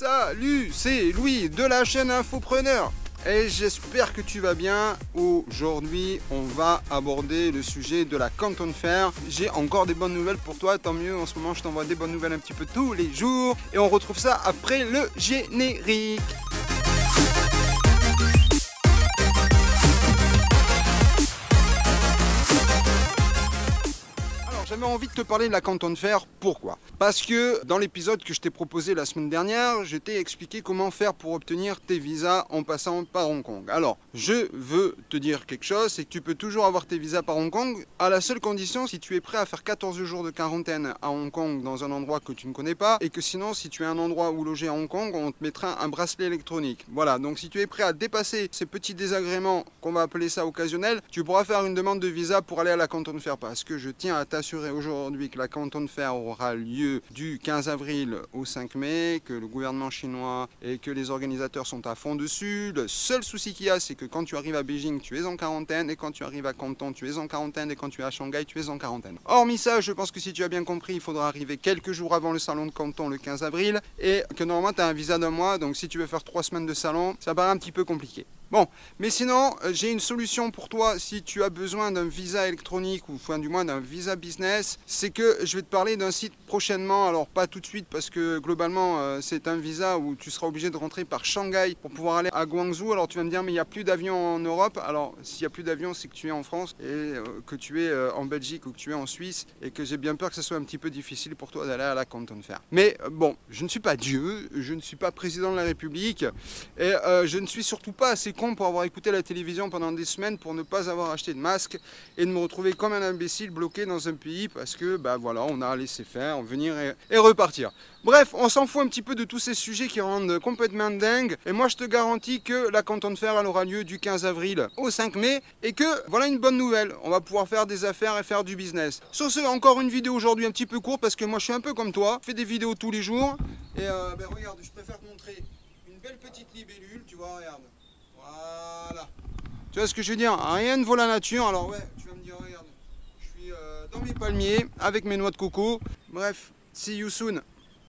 Salut, c'est Louis de la chaîne Infopreneur et j'espère que tu vas bien. Aujourd'hui, on va aborder le sujet de la Canton Fair. J'ai encore des bonnes nouvelles pour toi, tant mieux. En ce moment, je t'envoie des bonnes nouvelles un petit peu tous les jours et on retrouve ça après le générique. J'avais envie de te parler de la Canton Fair, pourquoi? Parce que dans l'épisode que je t'ai proposé la semaine dernière, je t'ai expliqué comment faire pour obtenir tes visas en passant par Hong Kong. Alors, je veux te dire quelque chose, c'est que tu peux toujours avoir tes visas par Hong Kong, à la seule condition si tu es prêt à faire 14 jours de quarantaine à Hong Kong dans un endroit que tu ne connais pas, et que sinon, si tu es un endroit où loger à Hong Kong, on te mettra un bracelet électronique. Voilà, donc si tu es prêt à dépasser ces petits désagréments, qu'on va appeler ça occasionnels, tu pourras faire une demande de visa pour aller à la Canton Fair, parce que je tiens à t'assurer aujourd'hui que la Canton Fair aura lieu du 15 avril au 5 mai, que le gouvernement chinois et que les organisateurs sont à fond dessus. Le seul souci qu'il y a, c'est que quand tu arrives à Beijing, tu es en quarantaine, et quand tu arrives à Canton, tu es en quarantaine, et quand tu es à Shanghai, tu es en quarantaine. Hormis ça, je pense que si tu as bien compris, il faudra arriver quelques jours avant le salon de Canton le 15 avril, et que normalement tu as un visa d'un mois, donc si tu veux faire 3 semaines de salon, ça paraît un petit peu compliqué. Bon, mais sinon, j'ai une solution pour toi si tu as besoin d'un visa électronique ou enfin, du moins d'un visa business. C'est que je vais te parler d'un site prochainement, alors pas tout de suite parce que globalement c'est un visa où tu seras obligé de rentrer par Shanghai pour pouvoir aller à Guangzhou. Alors tu vas me dire mais il n'y a plus d'avions en Europe. Alors s'il n'y a plus d'avions c'est que tu es en France et que tu es en Belgique ou que tu es en Suisse et que j'ai bien peur que ce soit un petit peu difficile pour toi d'aller à la Canton Fair. Mais bon, je ne suis pas Dieu, je ne suis pas président de la République et je ne suis surtout pas assez pour avoir écouté la télévision pendant des semaines pour ne pas avoir acheté de masque et de me retrouver comme un imbécile bloqué dans un pays parce que bah voilà, on a laissé faire, venir et repartir. Bref, on s'en fout un petit peu de tous ces sujets qui rendent complètement dingue et moi je te garantis que la Canton Fair elle aura lieu du 15 avril au 5 mai et que voilà une bonne nouvelle, on va pouvoir faire des affaires et faire du business. Sur ce, encore une vidéo aujourd'hui un petit peu courte parce que moi je suis un peu comme toi, je fais des vidéos tous les jours et ben regarde, je préfère te montrer une belle petite libellule, tu vois, regarde. Voilà. Tu vois ce que je veux dire? Rien ne vaut la nature. Alors ouais, tu vas me dire, regarde, je suis dans mes palmiers avec mes noix de coco. Bref, see you soon.